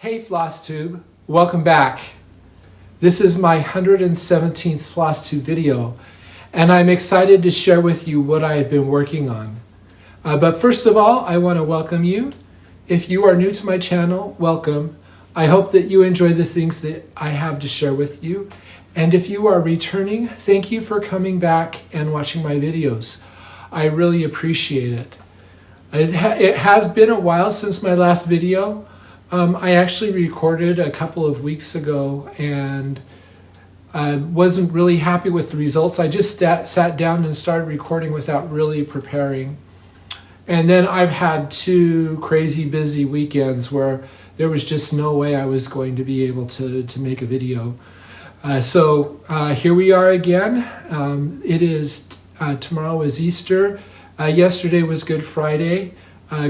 Hey Floss Tube, welcome back. This is my 117th Floss Tube video, and I'm excited to share with you what I have been working on. But first of all, I want to welcome you. If you are new to my channel, welcome. I hope that you enjoy the things that I have to share with you. And if you are returning, thank you for coming back and watching my videos. I really appreciate it. It has been a while since my last video. I actually recorded a couple of weeks ago and I wasn't really happy with the results. I just sat down and started recording without really preparing. And then I've had 2 crazy busy weekends where there was just no way I was going to be able to make a video. So here we are again. Tomorrow is Easter. Yesterday was Good Friday.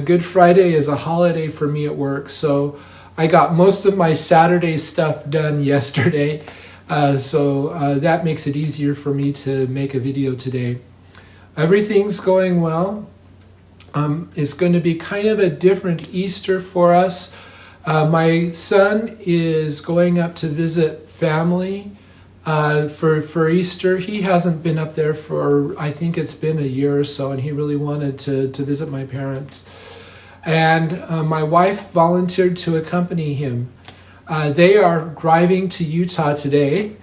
Good Friday is a holiday for me at work, so I got most of my Saturday stuff done yesterday, so that makes it easier for me to make a video today. Everything's going well. It's going to be kind of a different Easter for us. My son is going up to visit family for Easter. He hasn't been up there for, I think it's been a year or so, and he really wanted to visit my parents. And my wife volunteered to accompany him. They are driving to Utah today,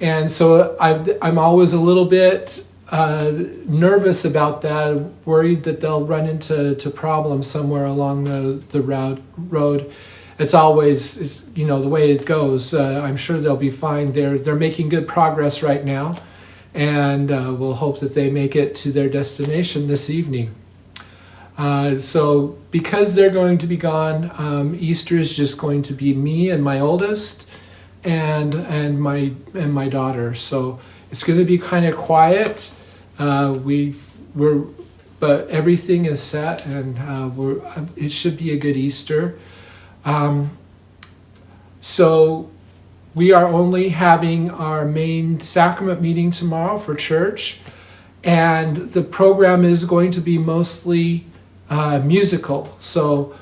and so I'm always a little bit nervous about that, worried that they'll run into problems somewhere along the road. It's always, the way it goes. I'm sure they'll be fine. They're making good progress right now, and we'll hope that they make it to their destination this evening. So because they're going to be gone, Easter is just going to be me and my oldest and my daughter. So it's going to be kind of quiet. But everything is set, and it should be a good Easter. So we are only having our main sacrament meeting tomorrow for church, and the program is going to be mostly musical. So,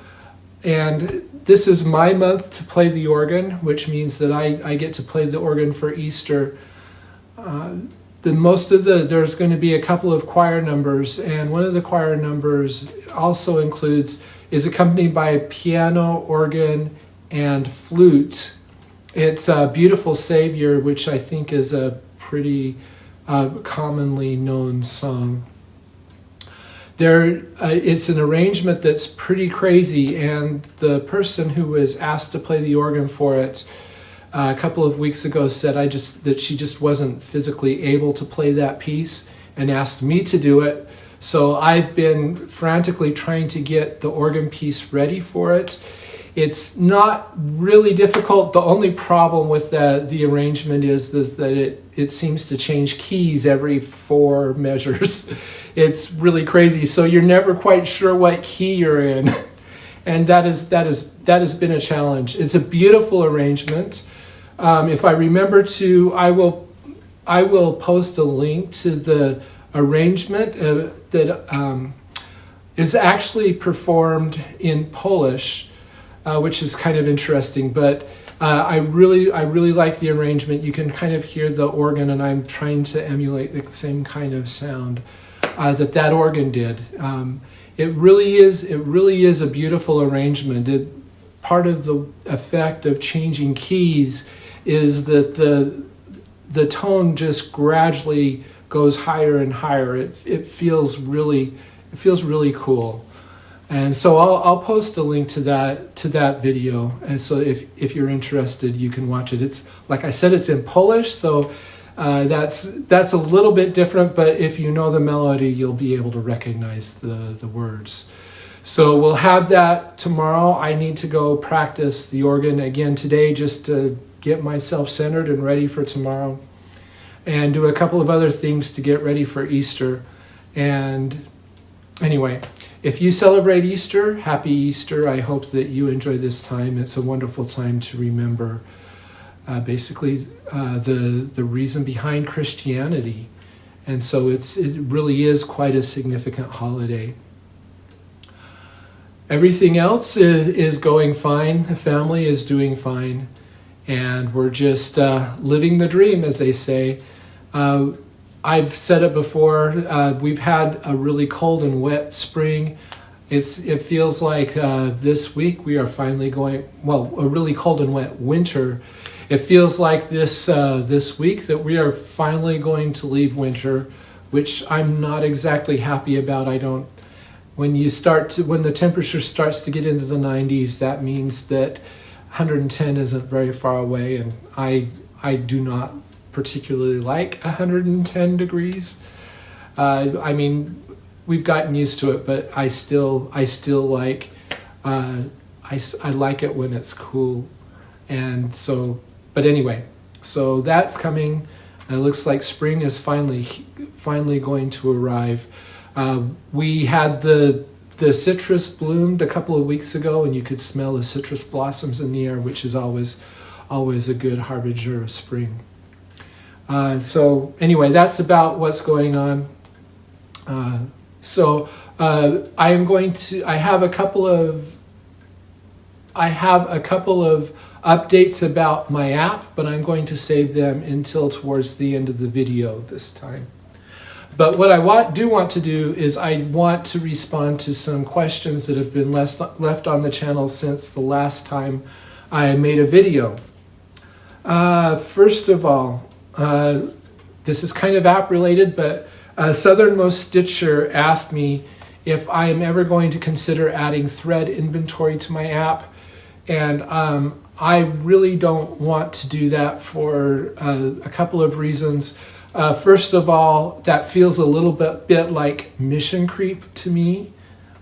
and this is my month to play the organ, which means that I get to play the organ for Easter. There's going to be a couple of choir numbers, and one of the choir numbers also is accompanied by a piano, organ, and flute. It's a Beautiful Savior, which I think is a pretty commonly known song. It's an arrangement that's pretty crazy, and the person who was asked to play the organ for it a couple of weeks ago said that she just wasn't physically able to play that piece and asked me to do it. So I've been frantically trying to get the organ piece ready for it. It's not really difficult. The only problem with the arrangement is that it seems to change keys every 4 measures. It's really crazy. So you're never quite sure what key you're in. And that has been a challenge. It's a beautiful arrangement. If I remember to, I will post a link to the arrangement that is actually performed in Polish, which is kind of interesting. But I really like the arrangement. You can kind of hear the organ, and I'm trying to emulate the same kind of sound that organ did. It really is a beautiful arrangement. Part of the effect of changing keys is that the tone just gradually goes higher and higher. It feels really cool. And so I'll post a link to that video, and so if you're interested, you can watch it. It's, like I said, it's in Polish, so that's a little bit different, but if you know the melody, you'll be able to recognize the words. So we'll have that tomorrow. I need to go practice the organ again today just to get myself centered and ready for tomorrow, and do a couple of other things to get ready for Easter. And anyway, if you celebrate Easter, happy Easter. I hope that you enjoy this time. It's a wonderful time to remember the reason behind Christianity. And so it really is quite a significant holiday. everything else is going fine. The family is doing fine. And we're just living the dream, as they say. I've said it before. We've had a really cold and wet spring. It feels like this week we are finally going, well, a really cold and wet winter. It feels like this week that we are finally going to leave winter, which I'm not exactly happy about. When the temperature starts to get into the 90s, that means that 110 isn't very far away, and I do not particularly like 110 degrees. I mean, we've gotten used to it, but I still like I like it when it's cool. And so, but anyway, so that's coming. It looks like spring is finally going to arrive. We had the citrus bloomed a couple of weeks ago, and you could smell the citrus blossoms in the air, which is always a good harbinger of spring. So anyway, that's about what's going on. I have a couple of updates about my app, but I'm going to save them until towards the end of the video this time. But what I do want to do is I want to respond to some questions that have been left on the channel since the last time I made a video. First of all, this is kind of app related, but Southernmost Stitcher asked me if I am ever going to consider adding thread inventory to my app. And I really don't want to do that for a couple of reasons. First of all, that feels a little bit like mission creep to me.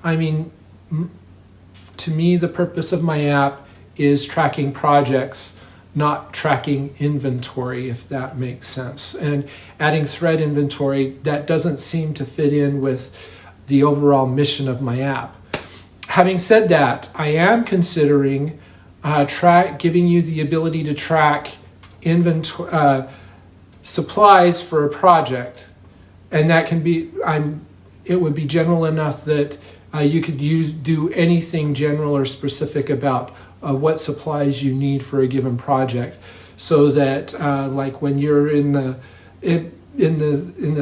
I mean, to me, the purpose of my app is tracking projects, not tracking inventory, if that makes sense. And adding thread inventory, that doesn't seem to fit in with the overall mission of my app. Having said that, I am considering giving you the ability to track inventory supplies for a project, and that can be it would be general enough that you could do anything general or specific about what supplies you need for a given project, so that like when you're in the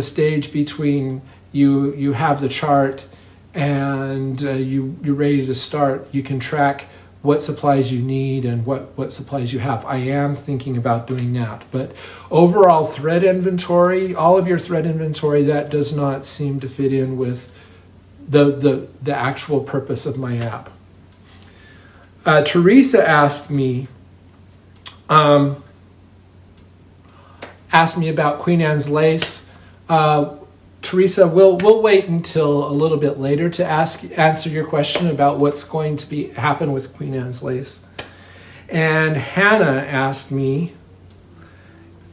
stage between you have the chart and you're ready to start, you can track what supplies you need and what supplies you have. I am thinking about doing that. But overall thread inventory, all of your thread inventory, that does not seem to fit in with the actual purpose of my app. Teresa asked me about Queen Anne's lace. Teresa, we'll wait until a little bit later to answer your question about what's going to happen with Queen Anne's lace. And Hannah asked me,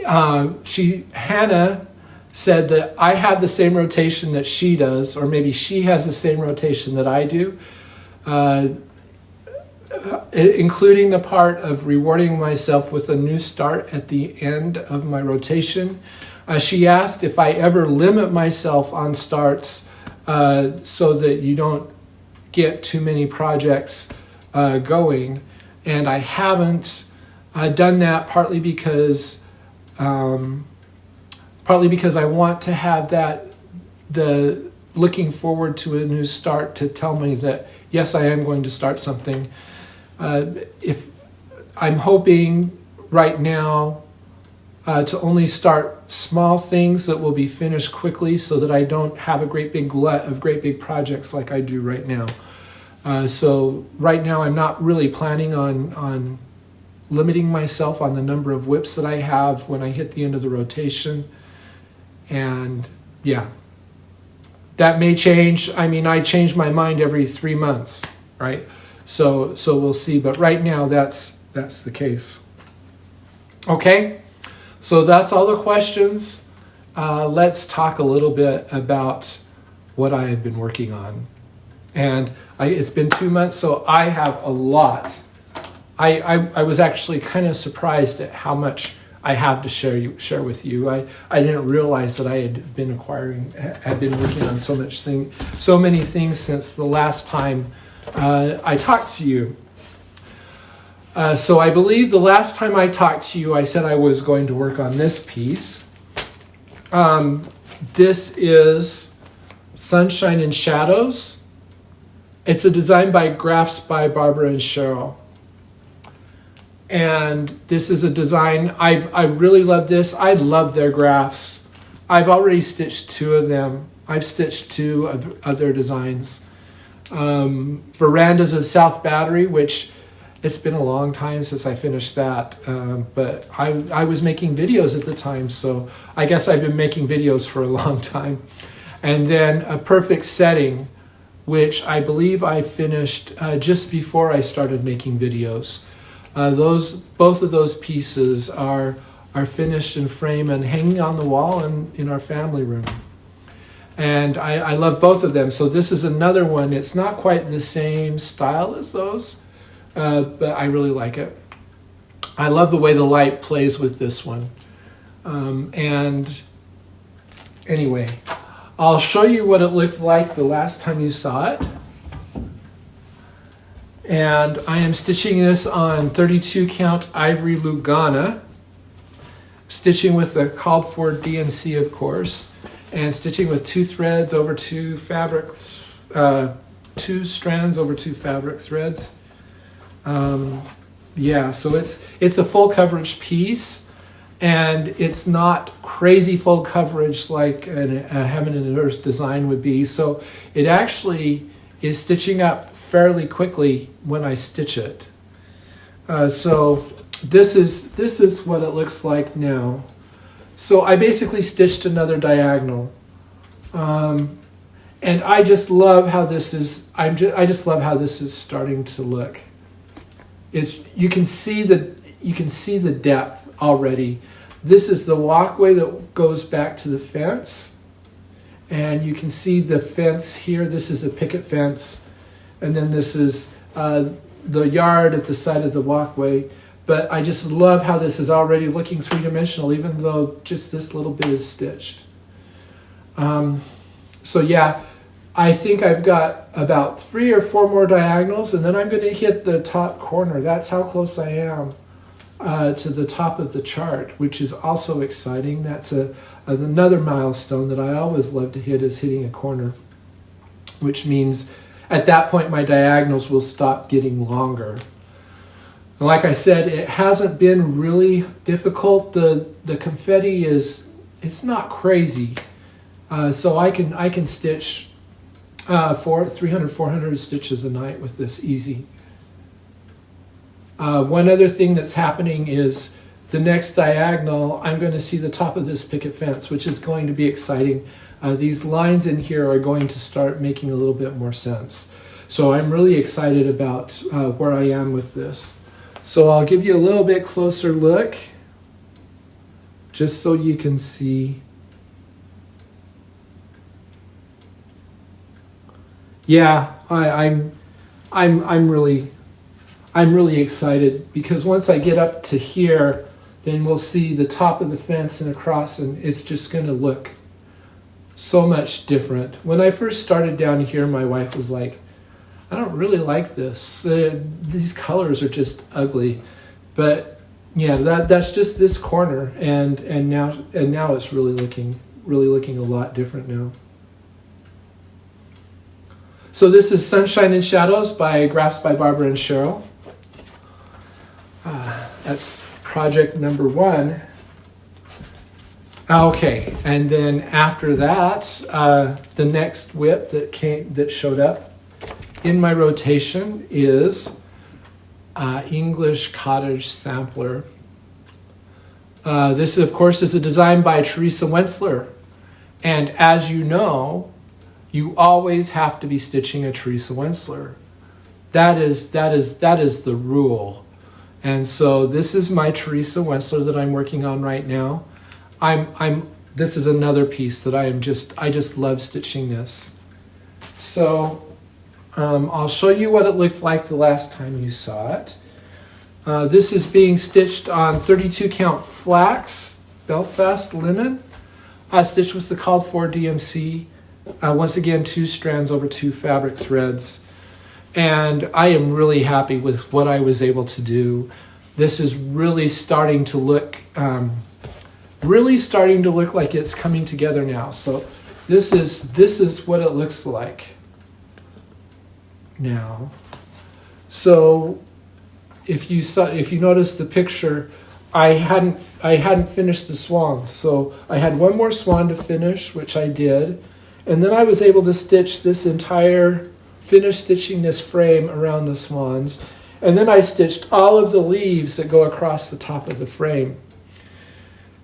Hannah said that I have the same rotation that she does, or maybe she has the same rotation that I do, including the part of rewarding myself with a new start at the end of my rotation. She asked if I ever limit myself on starts so that you don't get too many projects going. And I haven't done that, partly because I want to have the looking forward to a new start to tell me that, yes, I am going to start something. If I'm hoping right now to only start small things that will be finished quickly, so that I don't have a great big glut of great big projects like I do right now. So right now I'm not really planning on limiting myself on the number of whips that I have when I hit the end of the rotation. And yeah, that may change. I mean, I change my mind every 3 months, right? So we'll see. But right now that's the case. Okay. So that's all the questions. Let's talk a little bit about what I have been working on. And it's been 2 months, so I have a lot. I was actually kind of surprised at how much I have to share with you. I didn't realize that I had been working on so many things since the last time I talked to you. So I believe the last time I talked to you, I said I was going to work on this piece. This is Sunshine and Shadows. It's a design by Grafts by Barbara and Cheryl. And this is a design, I really love this. I love their grafts. I've already stitched 2 of them. I've stitched 2 of their designs. Verandas of South Battery, which it's been a long time since I finished that. But I was making videos at the time, so I guess I've been making videos for a long time. And then A Perfect Setting, which I believe I finished just before I started making videos. Both of those pieces are finished in frame and hanging on the wall in our family room. And I love both of them. So this is another one. It's not quite the same style as those, but I really like it. I love the way the light plays with this one. And anyway, I'll show you what it looked like the last time you saw it. And I am stitching this on 32 count Ivory Lugana, stitching with the called for DMC, of course, and stitching with 2 threads over 2 fabrics, 2 strands over 2 fabric threads. Yeah, so it's a full coverage piece, and it's not crazy full coverage like a Heaven and Earth design would be. So it actually is stitching up fairly quickly when I stitch it. So this is what it looks like now. So I basically stitched another diagonal, and I just love how this is. I just love how this is starting to look. You can see the depth already. This is the walkway that goes back to the fence, and you can see the fence here. This is a picket fence. And then this is the yard at the side of the walkway. But I just love how this is already looking 3-dimensional, even though just this little bit is stitched. So yeah, I think I've got about 3 or 4 more diagonals, and then I'm going to hit the top corner. That's how close I am to the top of the chart, which is also exciting. That's another milestone that I always love to hit, is hitting a corner, which means at that point, my diagonals will stop getting longer. And like I said, it hasn't been really difficult. The confetti it's not crazy. So I can stitch 300, 400 stitches a night with this easy. One other thing that's happening is the next diagonal, I'm going to see the top of this picket fence, which is going to be exciting. These lines in here are going to start making a little bit more sense. So I'm really excited about where I am with this. So I'll give you a little bit closer look, just so you can see. Yeah, I'm really excited, because once I get up to here, then we'll see the top of the fence and across, and it's just going to look so much different. When I first started down here, my wife was like, I don't really like this. These colors are just ugly. But yeah, that's just this corner, and now it's really looking a lot different now. So this is Sunshine and Shadows by Grafts by Barbara and Cheryl. That's project number 1. Okay, and then after that, the next whip that showed up in my rotation is English Cottage Sampler. This, of course, is a design by Teresa Wentzler, and as you know, you always have to be stitching a Teresa Wentzler. That is the rule. And so this is my Teresa Wentzler that I'm working on right now. This is another piece that I just love stitching this. So I'll show you what it looked like the last time you saw it. This is being stitched on 32 count Flax Belfast Linen, stitched with the called for DMC. Once again, 2 strands over 2 fabric threads. And I am really happy with what I was able to do. This is really starting to look like it's coming together now. So this is what it looks like now. So if you notice the picture, I hadn't finished the swan. So I had one more swan to finish, which I did, and then I was able to finish stitching this frame around the swans. And then I stitched all of the leaves that go across the top of the frame.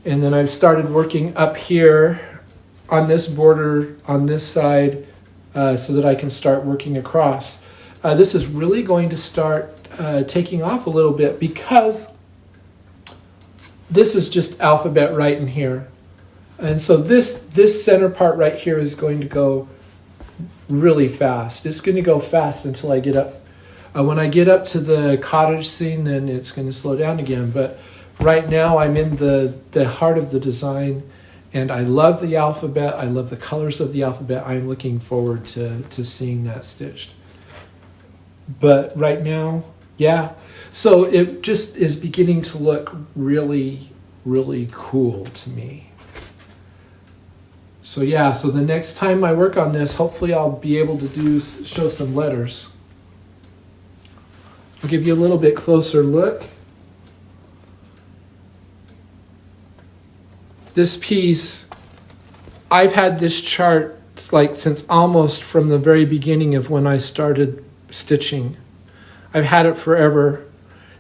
And then I've started working up here on this border on this side so that I can start working across. This is really going to start taking off a little bit because this is just alphabet right in here. And so this center part right here is going to go really fast. It's going to go fast until I get up. When I get up to the cottage scene, then it's going to slow down again. But right now I'm in the heart of the design, and I love the alphabet. I love the colors of the alphabet. I'm looking forward to seeing that stitched. But right now, yeah. So it just is beginning to look really, really cool to me. So yeah, so the next time I work on this, hopefully I'll be able to show some letters. I'll give you a little bit closer look. This piece, I've had this chart since almost from the very beginning of when I started stitching. I've had it forever,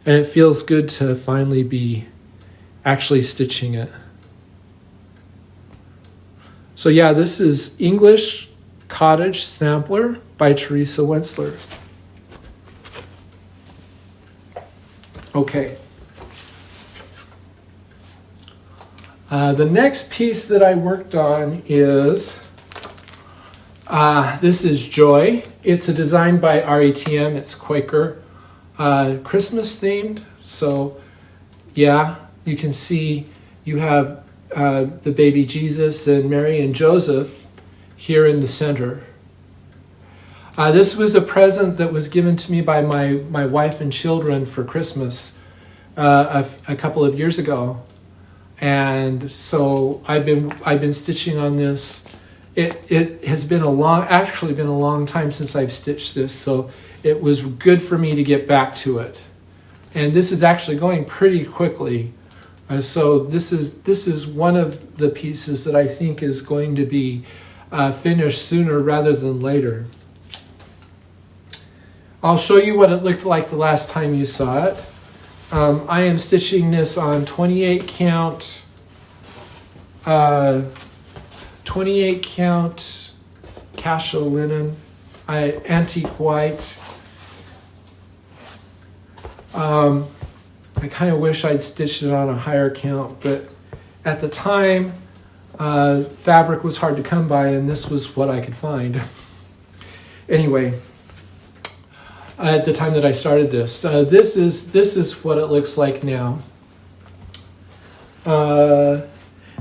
and it feels good to finally be actually stitching it. So yeah, this is English Cottage Sampler by Teresa Wentzler. Okay. The next piece that I worked on is, this is Joy. It's a design by AuryTM. It's Quaker, Christmas themed. So yeah, you can see you have the baby Jesus and Mary and Joseph here in the center. This was a present that was given to me by my wife and children for Christmas a couple of years ago, and so I've been stitching on this. It has been a long time since I've stitched this, so it was good for me to get back to it. And this is actually going pretty quickly. So this is one of the pieces that I think is going to be finished sooner rather than later. I'll show you what it looked like the last time you saw it. I am stitching this on 28 count Cashel linen, antique white. I kind of wish I'd stitched it on a higher count, but at the time, fabric was hard to come by, and this was what I could find. Anyway, at the time that I started this, this is what it looks like now.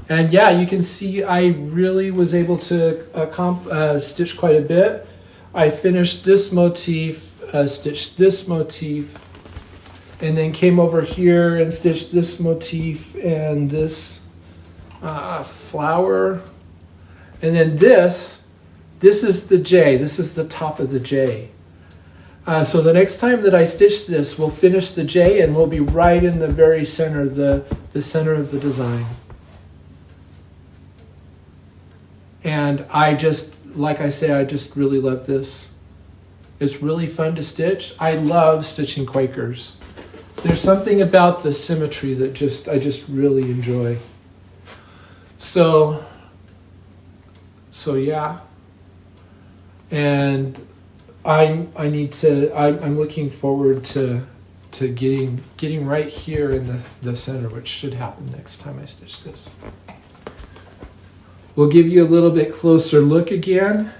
And yeah, you can see I really was able to stitch quite a bit. I finished this motif, stitched this motif, and then came over here and stitched this motif and this flower. And then this is the J. This is the top of the J. So the next time that I stitch this, we'll finish the J and we'll be right in the very center, the center of the design. And like I say, I just really love this. It's really fun to stitch. I love stitching Quakers. There's something about the symmetry that I just really enjoy. So yeah. And I'm looking forward to getting right here in the center, which should happen next time I stitch this. We'll give you a little bit closer look again.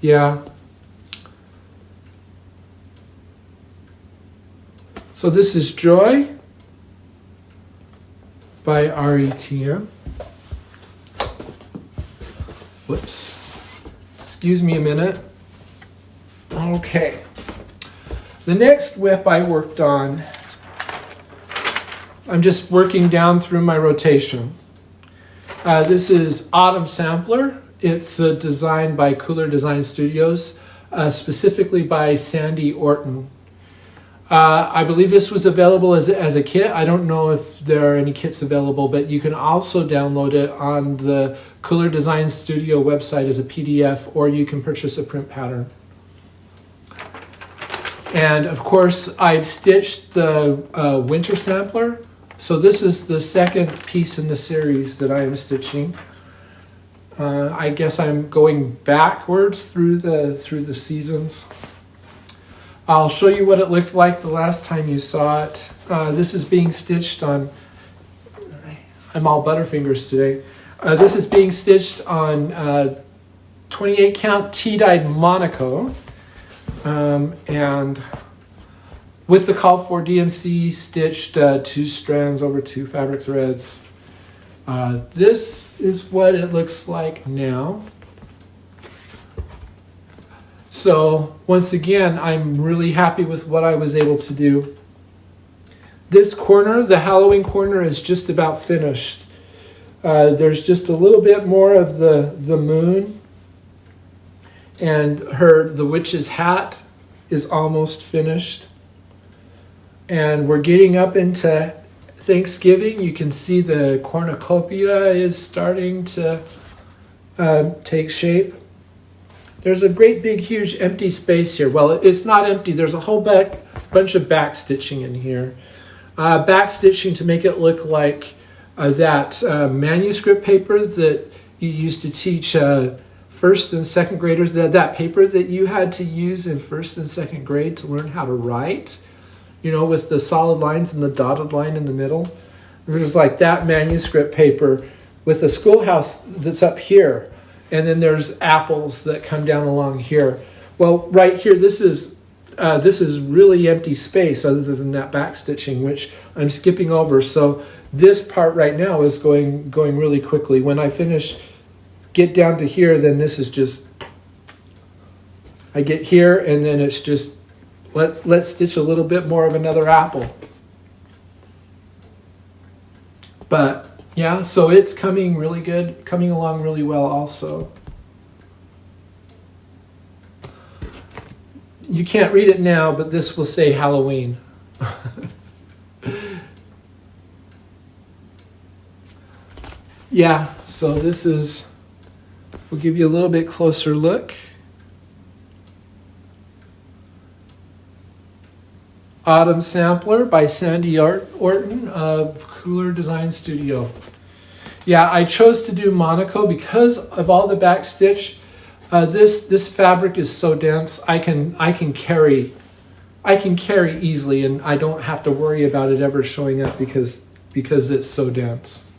Yeah. So this is Joy by AuryTM. Whoops. Excuse me a minute. Okay. The next whip I worked on, I'm just working down through my rotation. This is Autumn Sampler. It's designed by Kooler Design Studios, specifically by Sandy Orton. I believe this was available as a kit. I don't know if there are any kits available, but you can also download it on the Kooler Design Studio website as a PDF, or you can purchase a print pattern. And of course, I've stitched the winter sampler. So this is the second piece in the series that I am stitching. I guess I'm going backwards through the seasons. I'll show you what it looked like the last time you saw it. This is being stitched on, I'm all butterfingers today. This is being stitched on 28 count Tea Dyed Monaco. And with the call for DMC, stitched 2 strands over 2 fabric threads. This is what it looks like now. So once again, I'm really happy with what I was able to do. This corner, the Halloween corner, is just about finished. There's just a little bit more of the moon, and the witch's hat is almost finished. And we're getting up into Thanksgiving. You can see the cornucopia is starting to take shape. There's a great big huge empty space here. Well, it's not empty. There's a whole bunch of back stitching in here. Back stitching to make it look like that manuscript paper that you used to teach first and second graders. That paper that you had to use in first and second grade to learn how to write, you know, with the solid lines and the dotted line in the middle. There's like that manuscript paper with a schoolhouse that's up here. And then there's apples that come down along here. Well, right here, this is really empty space other than that back stitching, which I'm skipping over. So this part right now is going really quickly. When I finish, get down to here, then this is just, I get here and then it's just, let's stitch a little bit more of another apple. But yeah, so it's coming really good, coming along really well also. You can't read it now, but this will say Halloween. Yeah, so this is, we'll give you a little bit closer look. Autumn Sampler by Sandy Orton of Kooler Design Studio. Yeah, I chose to do Monaco because of all the back stitch. This fabric is so dense. I can carry easily, and I don't have to worry about it ever showing up because it's so dense.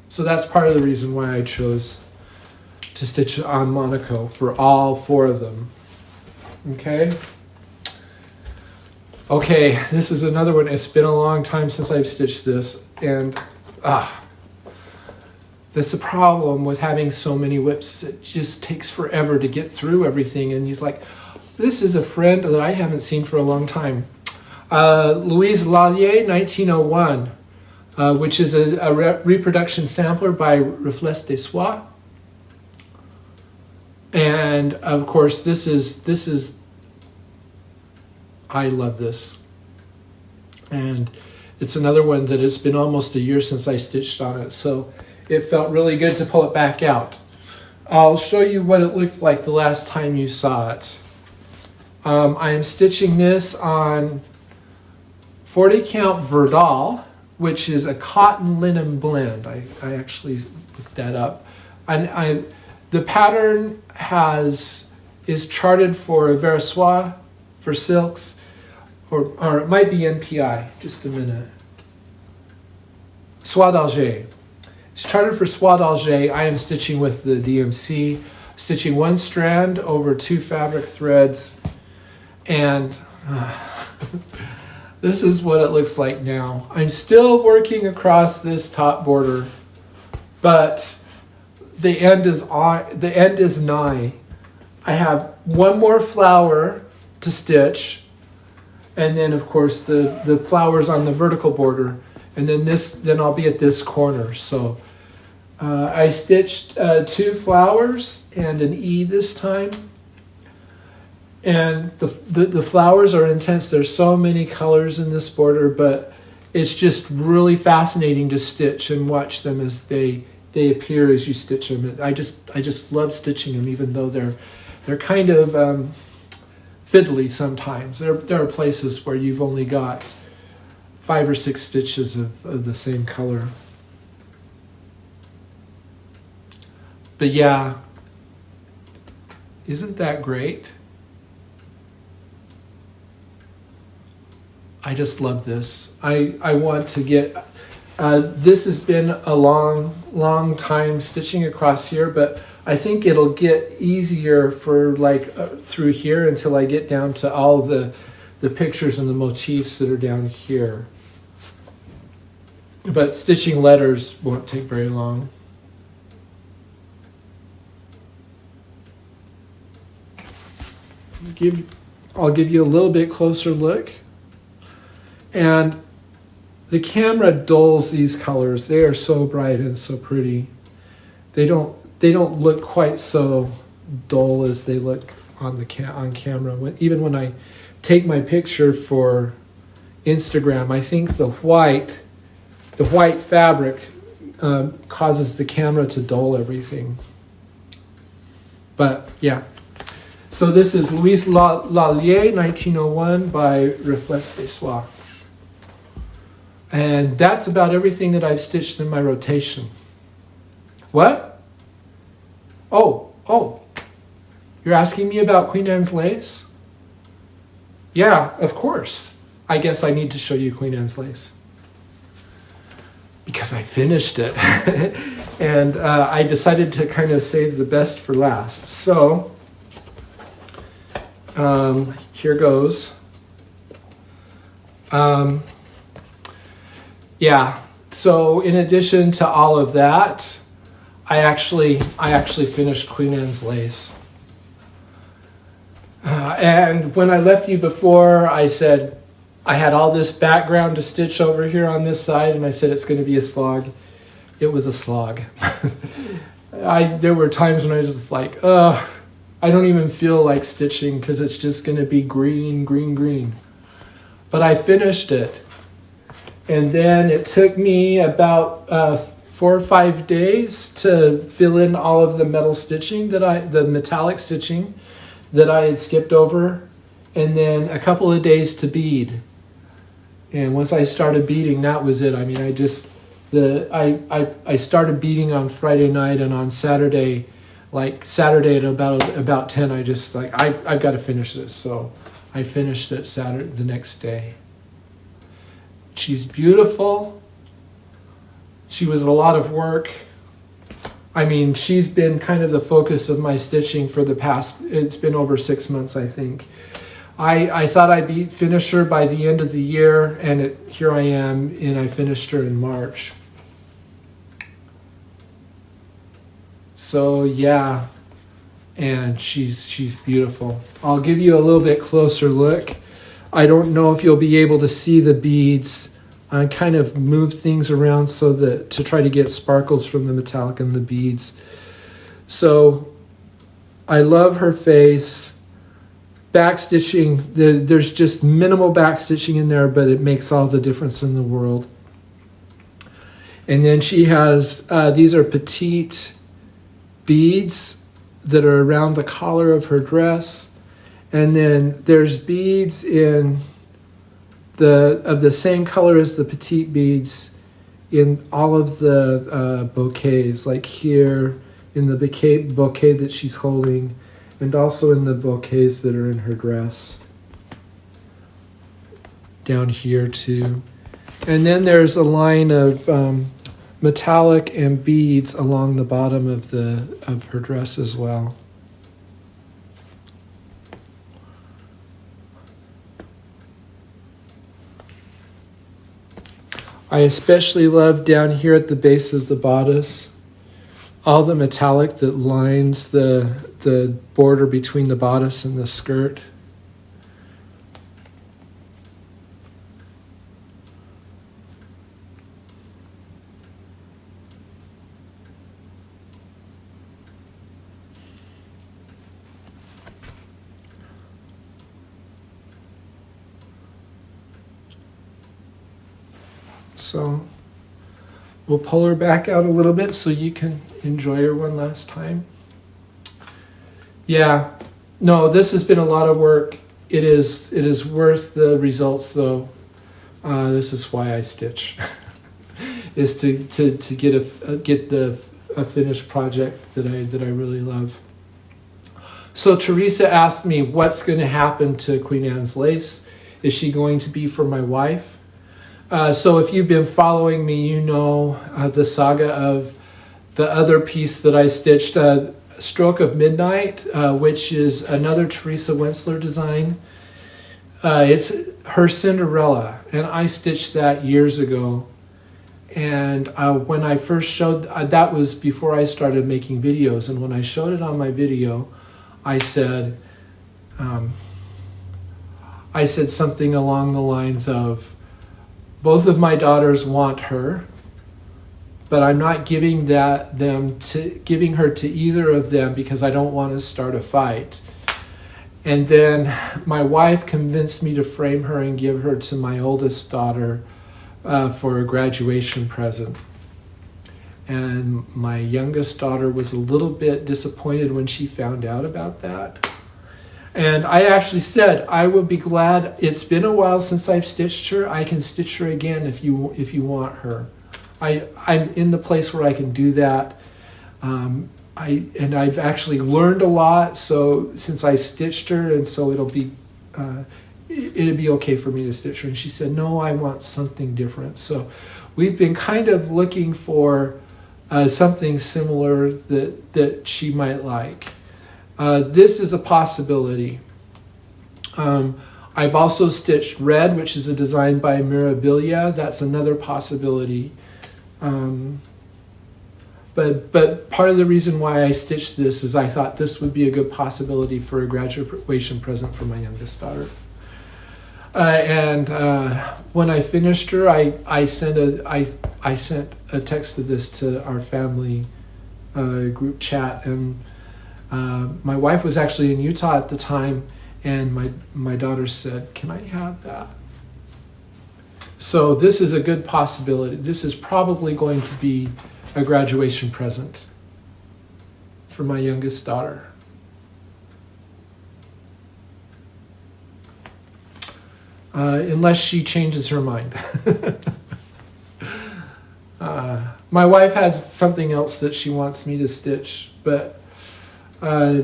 So that's part of the reason why I chose to stitch on Monaco for all 4 of them. Okay. Okay, this is another one. It's been a long time since I've stitched this, and that's the problem with having so many whips. It just takes forever to get through everything, and he's like, this is a friend that I haven't seen for a long time. Louise Lallier, 1901, which is a reproduction sampler by Reflets de Soie. And of course, this is I love this. And it's another one that it's been almost a year since I stitched on it, so it felt really good to pull it back out. I'll show you what it looked like the last time you saw it. I am stitching this on 40 count Verdal, which is a cotton linen blend. I actually looked that up. And the pattern is charted for Versoix for silks, or it might be NPI. Just a minute. Soie d'Alger. It's charted for Soie d'Alger. I am stitching with the DMC, stitching 1 strand over 2 fabric threads, and this is what it looks like now. I'm still working across this top border, but the end is nigh. I have one more flower to stitch, and then of course the flowers on the vertical border, and then I'll be at this corner. So I stitched 2 flowers and an E this time, and the flowers are intense. There's so many colors in this border, but it's just really fascinating to stitch and watch them as they appear as you stitch them. I just love stitching them, even though they're kind of fiddly sometimes. There are places where you've only got 5 or 6 stitches of the same color. But yeah, isn't that great? I just love this. I want to get, this has been a long time stitching across here, but I think it'll get easier for through here until I get down to all the pictures and the motifs that are down here. But stitching letters won't take very long. I'll give you a little bit closer look. And the camera dulls these colors. They are so bright and so pretty. They don't look quite so dull as they look on camera. Even when I take my picture for Instagram, I think the white fabric causes the camera to dull everything. But yeah. So this is Louise Lallier, 1901, by Reflets de Soie. And that's about everything that I've stitched in my rotation. What? Oh, you're asking me about Queen Anne's lace? Yeah, of course. I guess I need to show you Queen Anne's lace, because I finished it. And I decided to kind of save the best for last. So here goes. Yeah, so in addition to all of that, I actually finished Queen Anne's lace. And when I left you before, I said I had all this background to stitch over here on this side, and I said it's going to be a slog. It was a slog. There were times when I was just like, I don't even feel like stitching because it's just going to be green, green, green. But I finished it. And then it took me about 4 or 5 days to fill in all of the metal stitching the metallic stitching that I had skipped over, and then a couple of days to bead. And once I started beading, that was it. I mean, I started beading on Friday night, and on Saturday at about 10, I just I've got to finish this. So I finished it the next day. She's beautiful. She was a lot of work. I mean, she's been kind of the focus of my stitching for it's been over 6 months, I think. I thought I'd finish her by the end of the year, and here I am, and I finished her in March. So yeah, and she's beautiful. I'll give you a little bit closer look. I don't know if you'll be able to see the beads. I kind of move things around to try to get sparkles from the metallic and the beads. So I love her face. Backstitching, there's just minimal backstitching in there, but it makes all the difference in the world. And then she has, these are petite beads that are around the collar of her dress. And then there's beads of the same color as the petite beads in all of the bouquets, like here in the bouquet that she's holding, and also in the bouquets that are in her dress. Down here too. And then there's a line of metallic and beads along the bottom of her dress as well. I especially love down here at the base of the bodice. all the metallic that lines the border between the bodice and the skirt. So we'll pull her back out a little bit so you can enjoy her one last time. Yeah, no, this has been a lot of work. It is worth the results, though. This is why I stitch, is to get a finished project that I really love. So Teresa asked me, what's going to happen to Queen Anne's lace? Is she going to be for my wife? So if you've been following me, you know the saga of the other piece that I stitched, Stroke of Midnight, which is another Teresa Wentzler design. It's her Cinderella, and I stitched that years ago. And when I first showed, that was before I started making videos, and when I showed it on my video, I said something along the lines of, both of my daughters want her, but I'm not giving her to either of them because I don't want to start a fight. And then my wife convinced me to frame her and give her to my oldest daughter for a graduation present. And my youngest daughter was a little bit disappointed when she found out about that. And I actually said, I will be glad. It's been a while since I've stitched her. I can stitch her again if you want her. I'm in the place where I can do that. I've actually learned a lot. So since I stitched her, and so it'll be okay for me to stitch her. And she said, no, I want something different. So we've been kind of looking for something similar that she might like. This is a possibility. I've also stitched Red, which is a design by Mirabilia. That's another possibility. But part of the reason why I stitched this is I thought this would be a good possibility for a graduation present for my youngest daughter. And when I finished her, I sent a text of this to our family group chat, and my wife was actually in Utah at the time, and my daughter said, can I have that? So this is a good possibility. This is probably going to be a graduation present for my youngest daughter. Unless she changes her mind. My wife has something else that she wants me to stitch, but I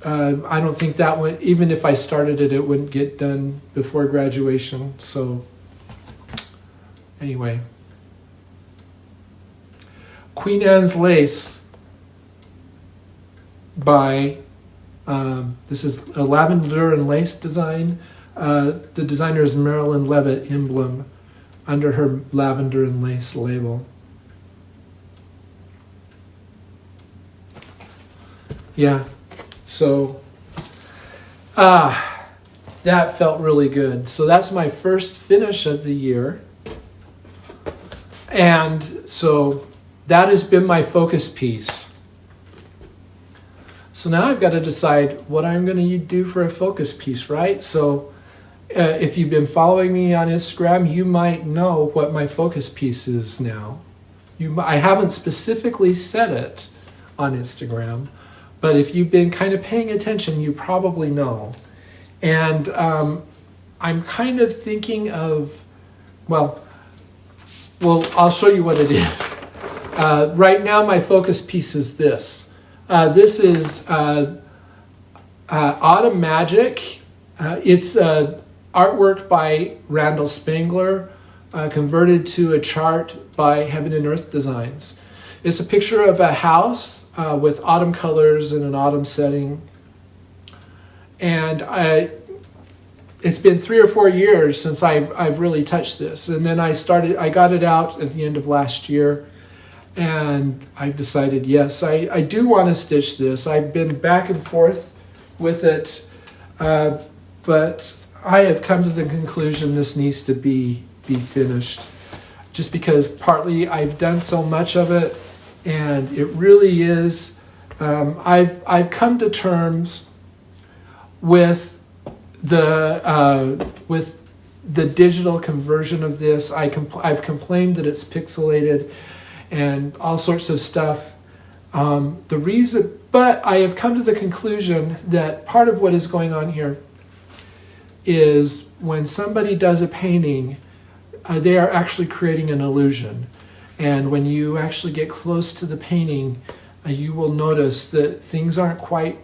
don't think that one, even if I started it, it wouldn't get done before graduation. So anyway, Queen Anne's Lace by, this is a lavender and lace design. The designer is Marilyn Leavitt, Imblum, under her lavender and lace label. Yeah, so that felt really good. So that's my first finish of the year. And so that has been my focus piece. So now I've got to decide what I'm going to do for a focus piece, right? So if you've been following me on Instagram, you might know what my focus piece is now. I haven't specifically said it on Instagram, but if you've been kind of paying attention, you probably know. And I'm kind of thinking of, well, I'll show you what it is. Right now, my focus piece is this. This is Autumn Magic. It's artwork by Randal Spangler, converted to a chart by Heaven and Earth Designs. It's a picture of a house with autumn colors and an autumn setting. And it's been 3 or 4 years since I've really touched this. And then I got it out at the end of last year. And I've decided, yes, I do want to stitch this. I've been back and forth with it, but I have come to the conclusion this needs to be finished. Just because partly I've done so much of it, and it really is. I've come to terms with the digital conversion of this. I've complained that it's pixelated and all sorts of stuff. But I have come to the conclusion that part of what is going on here is when somebody does a painting, they are actually creating an illusion. And when you actually get close to the painting, you will notice that things aren't quite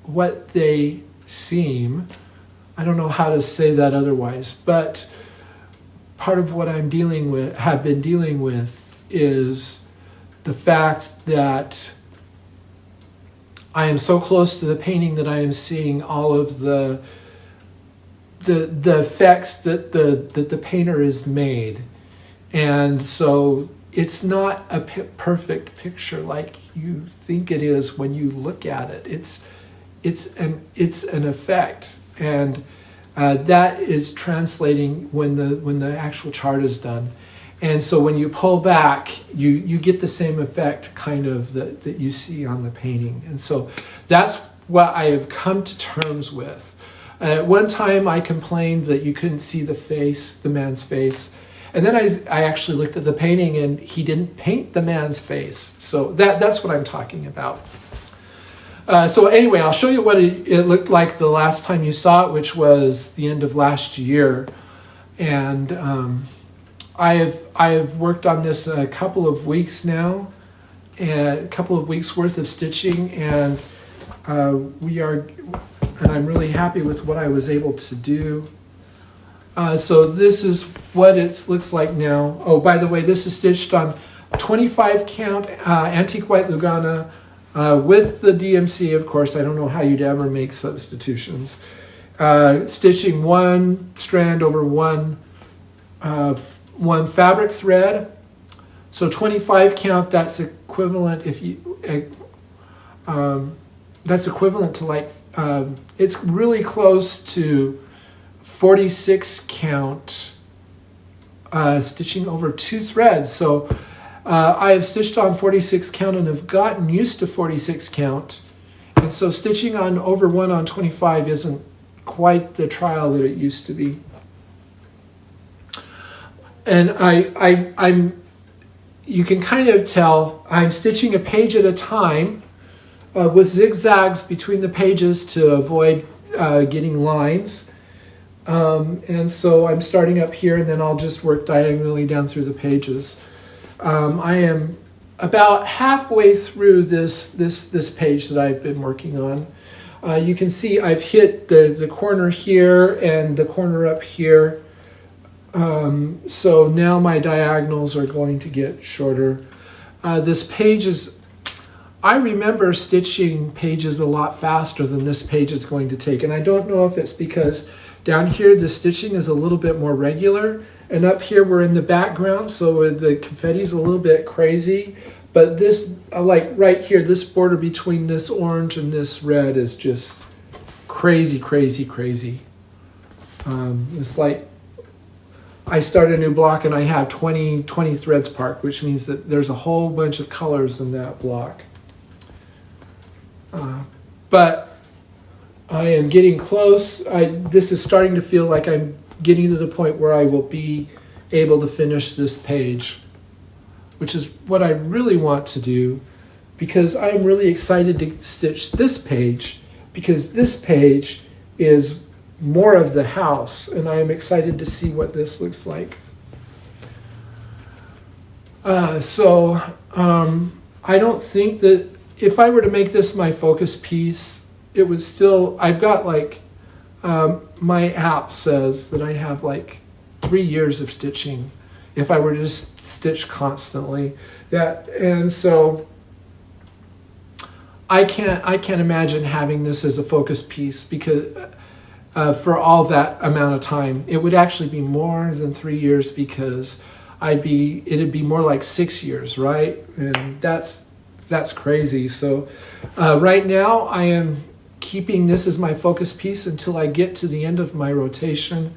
what they seem. I don't know how to say that otherwise, but part of what have been dealing with is the fact that I am so close to the painting that I am seeing all of the effects that the painter has made. And so it's not a perfect picture like you think it is when you look at it. It's an effect, and that is translating when the actual chart is done. And so when you pull back, you get the same effect kind of that you see on the painting. And so that's what I have come to terms with. At one time I complained that you couldn't see the man's face. And then I actually looked at the painting and he didn't paint the man's face. So that's what I'm talking about. So anyway, I'll show you what it looked like the last time you saw it, which was the end of last year. And I have worked on this a couple of weeks now, a couple of weeks worth of stitching, and I'm really happy with what I was able to do. So this is what it looks like now. Oh, by the way, this is stitched on 25 count Antique White Lugana with the DMC, of course. I don't know how you'd ever make substitutions. Stitching one strand over one fabric thread. So 25 count, that's equivalent that's equivalent to like, it's really close to 46 count stitching over 2 threads. So I have stitched on 46 count and have gotten used to 46 count. And so stitching on over 1 on 25 isn't quite the trial that it used to be. And you can kind of tell I'm stitching a page at a time with zigzags between the pages to avoid getting lines. And so I'm starting up here and then I'll just work diagonally down through the pages. I am about halfway through this page that I've been working on. You can see I've hit the corner here and the corner up here. So now my diagonals are going to get shorter. This page is, I remember stitching pages a lot faster than this page is going to take. And I don't know if it's because down here the stitching is a little bit more regular, and up here we're in the background, so the confetti is a little bit crazy. But this, like right here, this border between this orange and this red is just crazy, crazy, crazy. It's like I start a new block and I have 20 threads parked, which means that there's a whole bunch of colors in that block. But I am getting close. This is starting to feel like I'm getting to the point where I will be able to finish this page, which is what I really want to do, because I'm really excited to stitch this page, because this page is more of the house, and I am excited to see what this looks like. I don't think that if I were to make this my focus piece, it would still, I've got like, my app says that I have like 3 years of stitching if I were to just stitch constantly. And so I can't imagine having this as a focus piece, because for all that amount of time. It would actually be more than 3 years, because it'd be more like 6 years, right? And that's crazy. So right now I am keeping this as my focus piece until I get to the end of my rotation.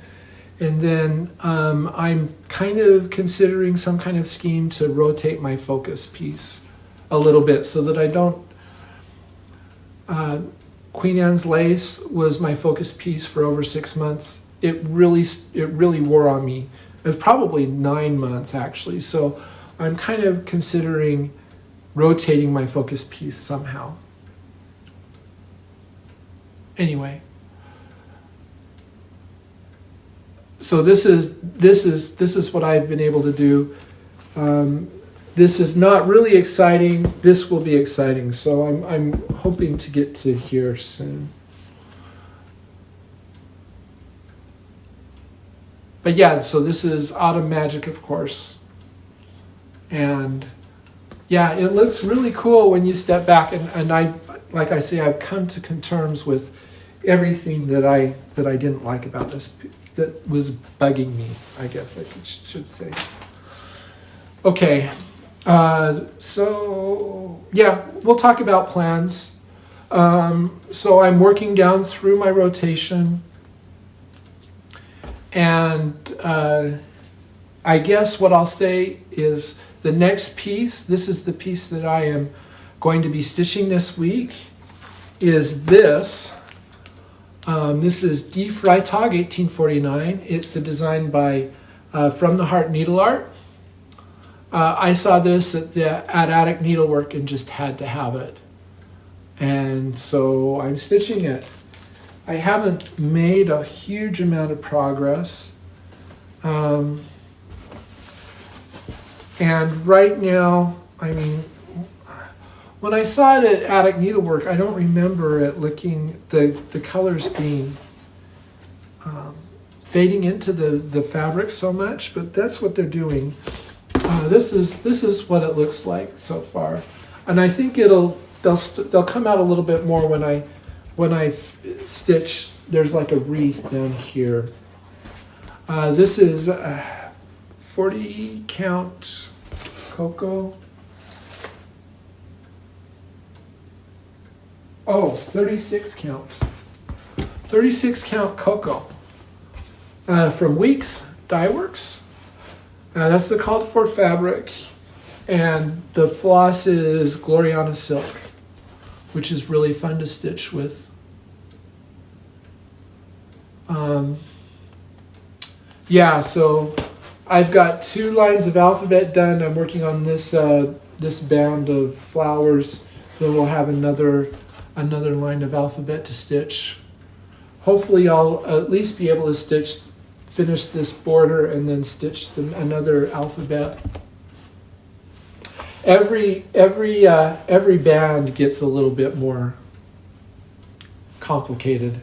And then I'm kind of considering some kind of scheme to rotate my focus piece a little bit so that I don't... Queen Anne's lace was my focus piece for over 6 months. It really wore on me. It was probably 9 months actually. So I'm kind of considering rotating my focus piece somehow. Anyway. So this is what I've been able to do. This is not really exciting. This will be exciting. So I'm hoping to get to here soon. But yeah, so this is Autumn Magic, of course. And yeah, it looks really cool when you step back. And I, like I say, I've come to terms with everything that I didn't like about this, that was bugging me, I guess I should say. Okay. So yeah, we'll talk about plans. So I'm working down through my rotation, and I guess what I'll say is the next piece, this is the piece that I am going to be stitching this week, is this. This is Die Freitag 1849. It's the design by From the Heart Needle Art. I saw this at Attic Needlework and just had to have it. And so I'm stitching it. I haven't made a huge amount of progress. And right now, I mean, when I saw it at Attic Needlework, I don't remember it looking, the colors being fading into the fabric so much, but that's what they're doing. This is what it looks like so far, and I think they'll come out a little bit more when I stitch. There's like a wreath down here. This is 40 count cocoa. Oh, 36 count. 36 count cocoa from Weeks Dye Works. That's the called for fabric, and the floss is Gloriana silk, which is really fun to stitch with. Yeah, so I've got 2 lines of alphabet done. I'm working on this this band of flowers. Then we'll have another line of alphabet to stitch. Hopefully, I'll at least be able to finish this border and then stitch another alphabet. Every band gets a little bit more complicated.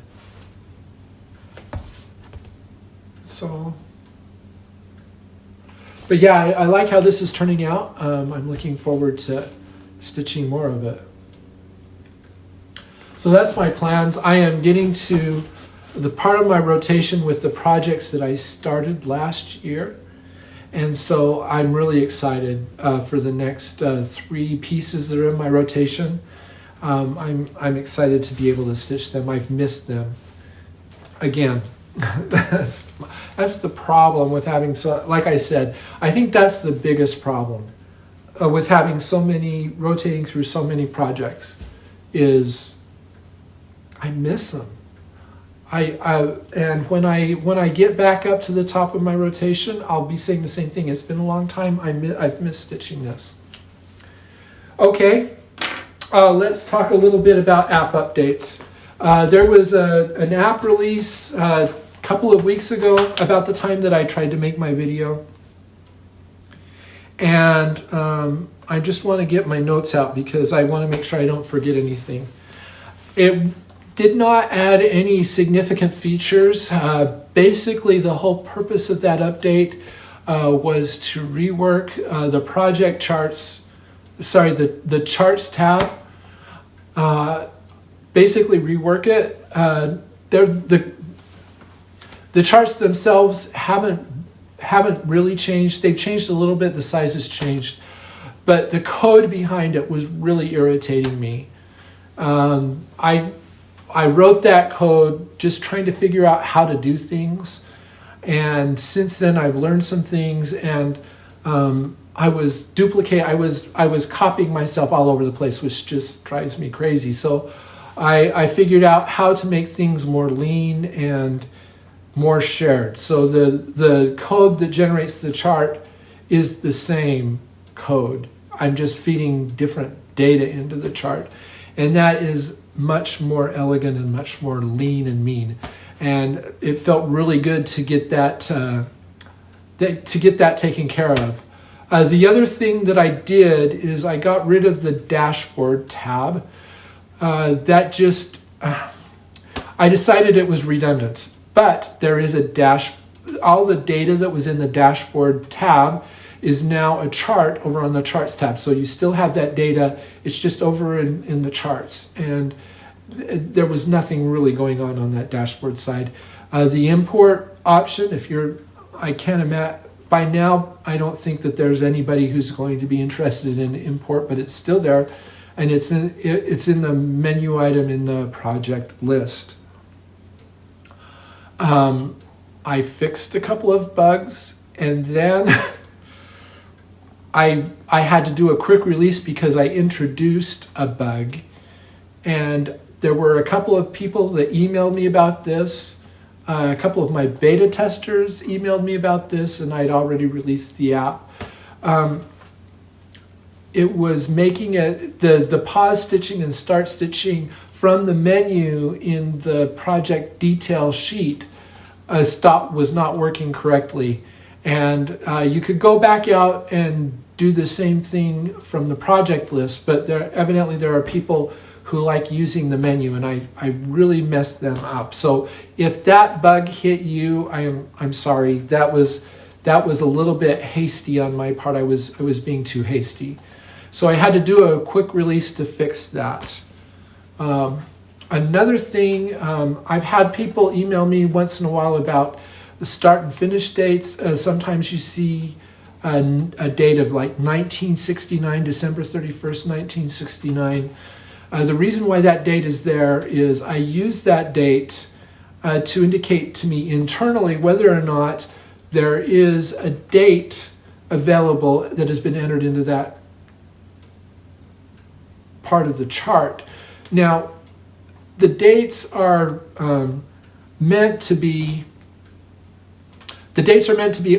So, but yeah, I like how this is turning out. I'm looking forward to stitching more of it. So that's my plans. I am getting to the part of my rotation with the projects that I started last year. And so I'm really excited for the next 3 pieces that are in my rotation. I'm excited to be able to stitch them. I've missed them. Again, that's the problem with having like I said, I think that's the biggest problem with having rotating through so many projects is I miss them. And when I get back up to the top of my rotation, I'll be saying the same thing. It's been a long time. I've missed stitching this. Okay, let's talk a little bit about app updates. There was an app release a couple of weeks ago, about the time that I tried to make my video. And I just want to get my notes out because I want to make sure I don't forget anything. It did not add any significant features. Basically, the whole purpose of that update was to rework the project charts, the charts tab. Basically rework it. The charts themselves haven't haven't really changed. They've changed a little bit, the size has changed, but the code behind it was really irritating me. I wrote that code just trying to figure out how to do things, and since then I've learned some things, and I was copying myself all over the place, which just drives me crazy. So I figured out how to make things more lean and more shared. So the code that generates the chart is the same code. I'm just feeding different data into the chart, and that is much more elegant and much more lean and mean. And it felt really good to get that taken care of. The other thing that I did is I got rid of the dashboard tab. I decided it was redundant, but there is all the data that was in the dashboard tab is now a chart over on the charts tab. So you still have that data, it's just over in the charts. And there was nothing really going on that dashboard side. The import option, by now I don't think that there's anybody who's going to be interested in import, but it's still there, and it's in the menu item in the project list. I fixed a couple of bugs, and then I had to do a quick release because I introduced a bug, and there were a couple of people that emailed me about this. A couple of my beta testers emailed me about this, and I'd already released the app. It was making the pause stitching and start stitching from the menu in the project detail sheet was not working correctly. And you could go back out and do the same thing from the project list, but evidently there are people who like using the menu, and I really messed them up. So if that bug hit you, I'm sorry. That was a little bit hasty on my part. I was being too hasty. So I had to do a quick release to fix that. Another thing, I've had people email me once in a while about the start and finish dates. Sometimes you see a date of like 1969, December 31st, 1969. The reason why that date is there is I use that date to indicate to me internally whether or not there is a date available that has been entered into that part of the chart. Now, the dates are meant to be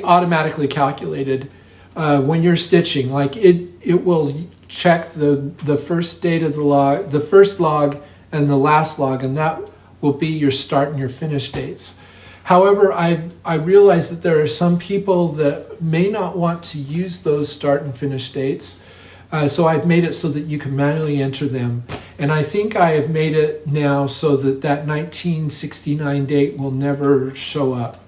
automatically calculated when you're stitching. Like it will check the first date of the first log and the last log, and that will be your start and your finish dates. However, I realize that there are some people that may not want to use those start and finish dates. So I've made it so that you can manually enter them. And I think I have made it now so that 1969 date will never show up.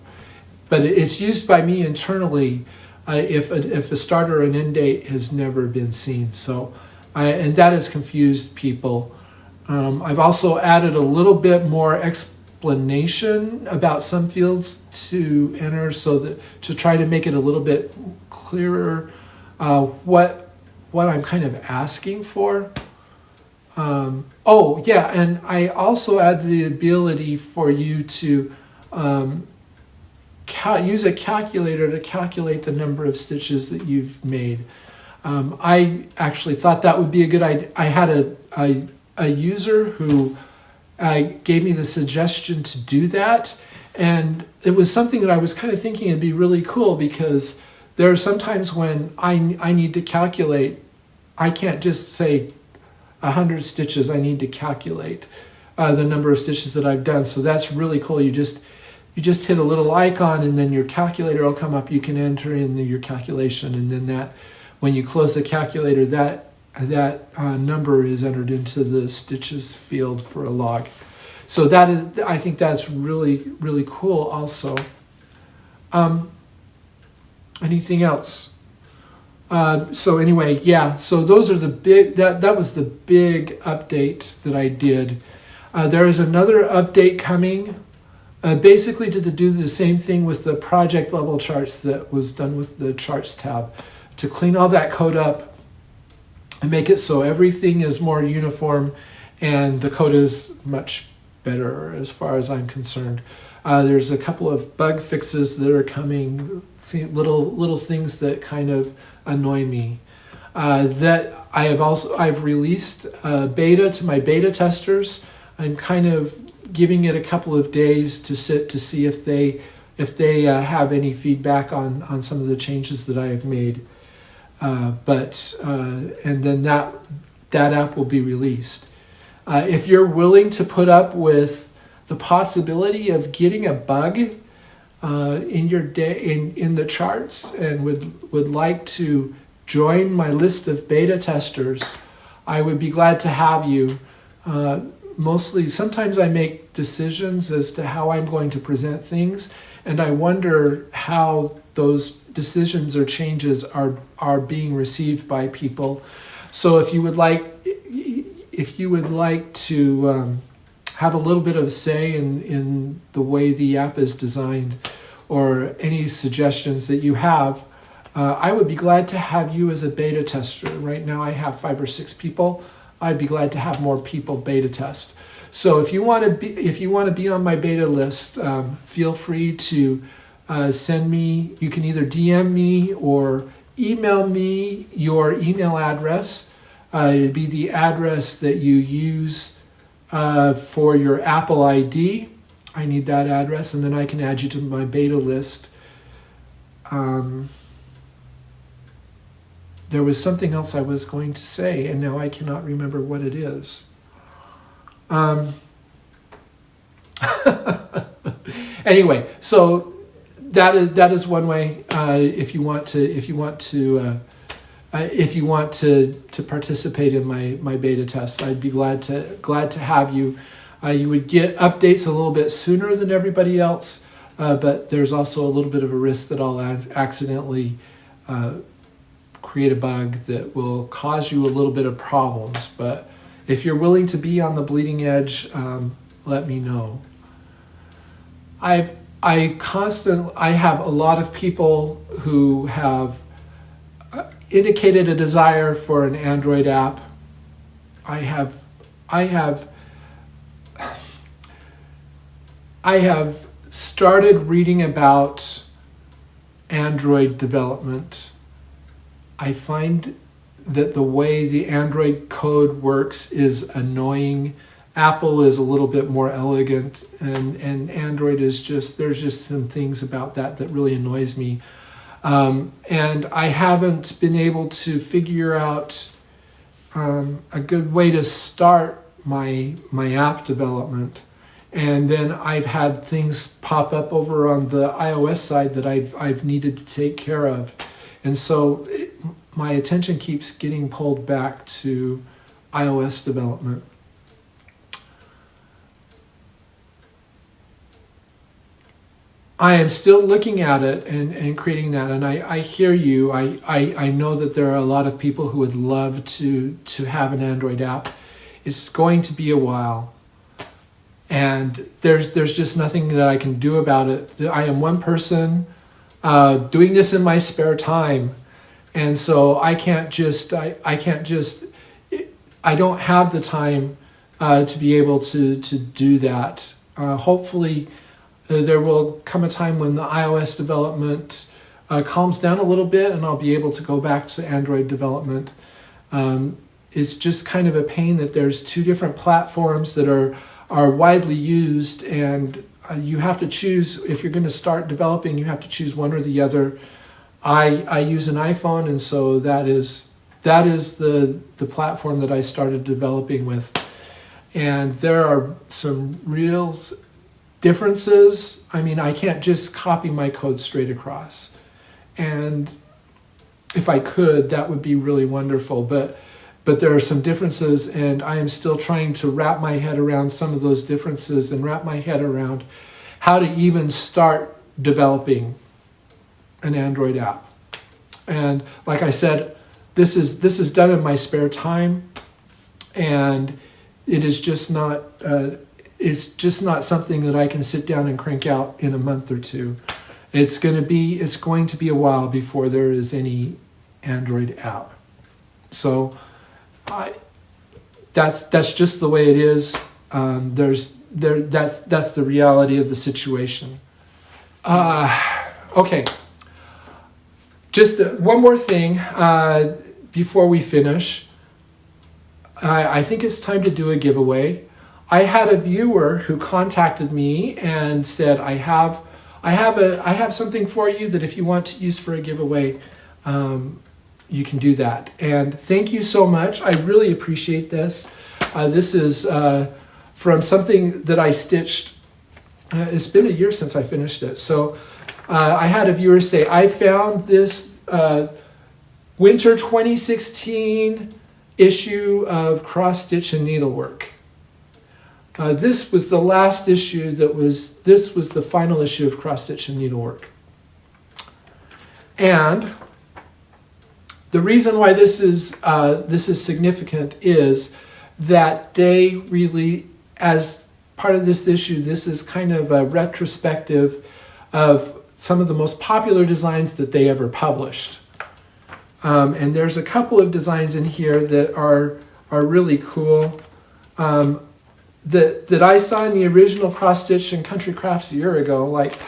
But it's used by me internally if a start or an end date has never been seen. So, and that has confused people. I've also added a little bit more explanation about some fields to enter, so that to try to make it a little bit clearer what I'm kind of asking for. Oh yeah, and I also add the ability for you to use a calculator to calculate the number of stitches that you've made. I actually thought that would be a good idea. I had a user who gave me the suggestion to do that, and it was something that I was kind of thinking it'd be really cool, because there are sometimes when I need to calculate. I can't just say 100 stitches. I need to calculate the number of stitches that I've done. So that's really cool. You just hit a little icon, and then your calculator will come up. You can enter in your calculation, and then that when you close the calculator, that number is entered into the stitches field for a log. So I think that's really, really cool also. Anything else? So anyway, yeah, so those are the big, that was the big update that I did. There is another update coming basically to do the same thing with the project level charts that was done with the charts tab, to clean all that code up and make it so everything is more uniform and the code is much better as far as I'm concerned. There's a couple of bug fixes that are coming, little things that kind of annoy me. That I've released beta to my beta testers. I'm kind of giving it a couple of days to see if they have any feedback on some of the changes that I have made. And then that app will be released. If you're willing to put up with the possibility of getting a bug in your day in the charts and would like to join my list of beta testers, I would be glad to have you. Mostly, sometimes I make decisions as to how I'm going to present things, and I wonder how those decisions or changes are being received by people. So if you would like to have a little bit of say in the way the app is designed, or any suggestions that you have, I would be glad to have you as a beta tester. Right now I have 5 or 6 people. I'd be glad to have more people beta test. So if you want to be on my beta list, feel free to send me. You can either DM me or email me your email address. It'd be the address that you use for your Apple ID. I need that address, and then I can add you to my beta list. There was something else I was going to say, and now I cannot remember what it is. Anyway, so that is one way. If you want to participate in my beta test, I'd be glad to have you. You would get updates a little bit sooner than everybody else, but there's also a little bit of a risk that I'll accidentally create a bug that will cause you a little bit of problems. But if you're willing to be on the bleeding edge, let me know. I have a lot of people who have indicated a desire for an Android app. I have started reading about Android development. I find that the way the Android code works is annoying. Apple is a little bit more elegant, and Android is there's just some things about that really annoys me. And I haven't been able to figure out a good way to start my app development. And then I've had things pop up over on the iOS side that I've needed to take care of. And so my attention keeps getting pulled back to iOS development. I am still looking at it and creating that, and I hear you. I know that there are a lot of people who would love to have an Android app. It's going to be a while, and there's just nothing that I can do about it. I am one person doing this in my spare time, and so I don't have the time to be able to do that. Hopefully there will come a time when the iOS development calms down a little bit, and I'll be able to go back to Android development. It's just kind of a pain that there's 2 different platforms that are widely used, and you have to choose. If you're going to start developing, you have to choose one or the other. I use an iPhone, and so that is the platform that I started developing with. And there are some real differences. I mean, I can't just copy my code straight across. And if I could, that would be really wonderful. But there are some differences, and I am still trying to wrap my head around some of those differences and wrap my head around how to even start developing an Android app. And like I said, this is done in my spare time, and it is just not is just not something that I can sit down and crank out in a month or two. It's going to be a while before there is any Android app. So that's just the way it is. That's the reality of the situation. Okay. Just one more thing before we finish. I think it's time to do a giveaway. I had a viewer who contacted me and said, I have something for you that if you want to use for a giveaway, you can do that. And thank you so much. I really appreciate this. This is from something that I stitched. It's been a year since I finished it. So I had a viewer say, I found this winter 2016 issue of Cross Stitch and Needlework. This was the last issue this was the final issue of Cross Stitch and Needlework. And the reason why this is significant is that they really, as part of this issue, this is kind of a retrospective of some of the most popular designs that they ever published. And there's a couple of designs in here that are really cool. That I saw in the original Cross Stitch and Country Crafts a year ago, like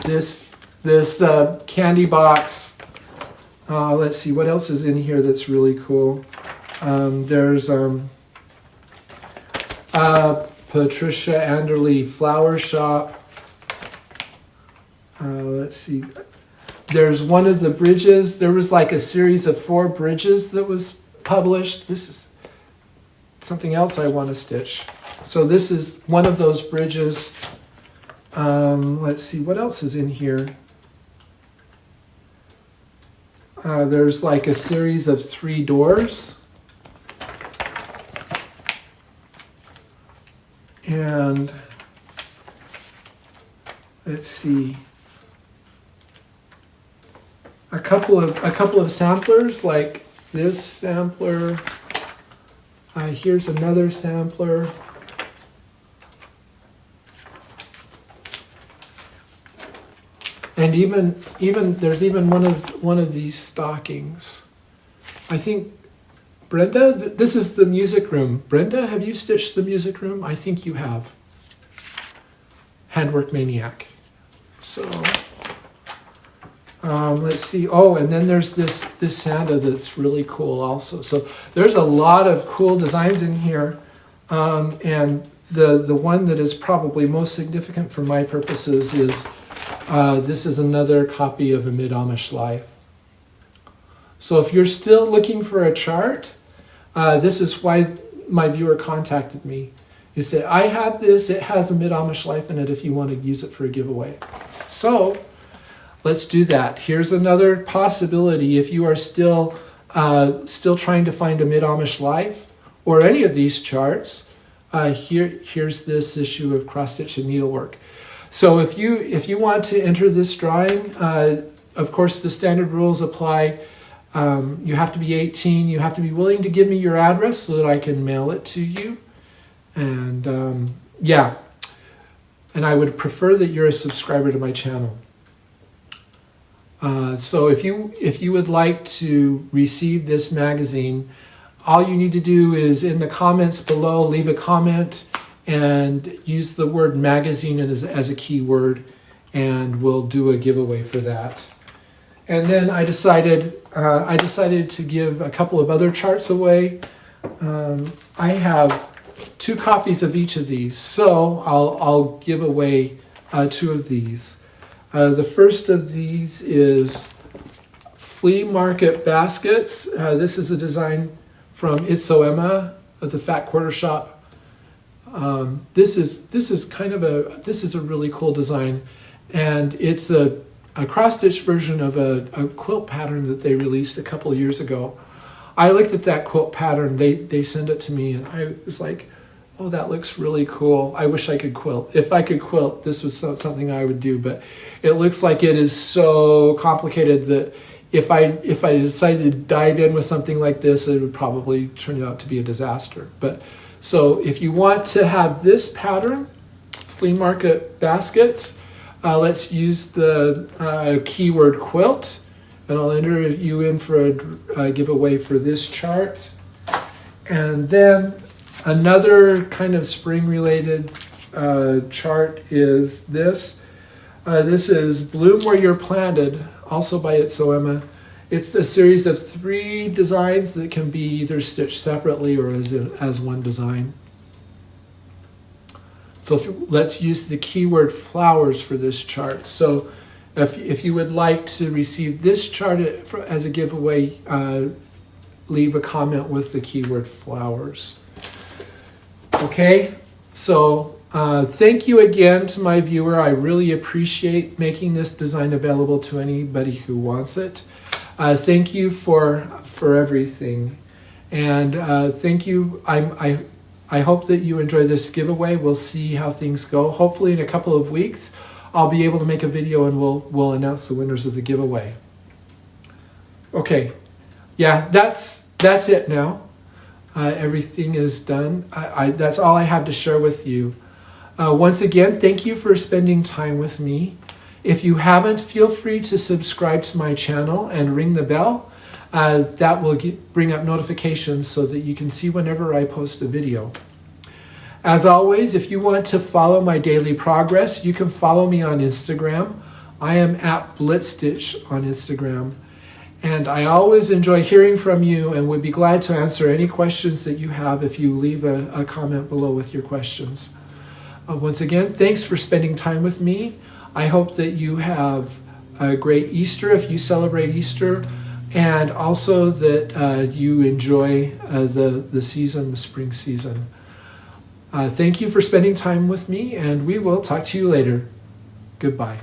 this candy box. Let's see what else is in here that's really cool. There's Patricia Anderley Flower Shop. Let's see. There's one of the bridges. There was like a series of 4 bridges that was published. This is something else I want to stitch. So this is one of those bridges. Let's see, what else is in here? There's like a series of 3 doors. And let's see. A couple of samplers, like this sampler. Here's another sampler. And even there's even one of these stockings. I think Brenda, this is the music room. Brenda, have you stitched the music room? I think you have. Handwork Maniac. So let's see. Oh, and then there's this Santa that's really cool also. So there's a lot of cool designs in here. And the one that is probably most significant for my purposes is this is another copy of A Mid-Amish Life. So if you're still looking for a chart, this is why my viewer contacted me. He said, I have this, it has A Mid-Amish Life in it if you want to use it for a giveaway. So let's do that. Here's another possibility if you are still trying to find A Mid-Amish Life or any of these charts. Here's this issue of Cross Stitch and Needlework. So if you want to enter this drawing, of course the standard rules apply. You have to be 18. You have to be willing to give me your address so that I can mail it to you. And yeah, and I would prefer that you're a subscriber to my channel. So if you would like to receive this magazine, all you need to do is in the comments below, leave a comment and use the word magazine as a keyword, and we'll do a giveaway for that. And then I decided to give a couple of other charts away. I have 2 copies of each of these, so I'll give away 2 of these. The first of these is Flea Market Baskets. This is a design from Itso Emma of the Fat Quarter Shop. This is a really cool design, and it's a cross-stitch version of a quilt pattern that they released a couple of years ago. I looked at that quilt pattern, they sent it to me, and I was like, oh, that looks really cool. I wish I could quilt. If I could quilt, this was something I would do, but it looks like it is so complicated that if I decided to dive in with something like this, it would probably turn out to be a disaster. But so if you want to have this pattern, flea market baskets. Let's use the keyword quilt, and I'll enter you in for a giveaway for this chart. And then another kind of spring related chart is this. This is Bloom Where You're Planted, also by Itsoema. It's a series of 3 designs that can be either stitched separately or as one design. So let's use the keyword flowers for this chart. So if you would like to receive this chart as a giveaway, leave a comment with the keyword flowers. Okay, so thank you again to my viewer. I really appreciate making this design available to anybody who wants it. Thank you for everything, and thank you. I hope that you enjoy this giveaway. We'll see how things go. Hopefully in a couple of weeks, I'll be able to make a video and we'll announce the winners of the giveaway. Okay, yeah, that's it now. Everything is done. That's all I have to share with you. Once again, thank you for spending time with me. If you haven't, feel free to subscribe to my channel and ring the bell. That will bring up notifications so that you can see whenever I post a video. As always, if you want to follow my daily progress, you can follow me on Instagram. I am at blitstitch on Instagram. And I always enjoy hearing from you and would be glad to answer any questions that you have if you leave a comment below with your questions. Once again, thanks for spending time with me. I hope that you have a great Easter if you celebrate Easter, and also that you enjoy the season, the spring season. Thank you for spending time with me, and we will talk to you later. Goodbye.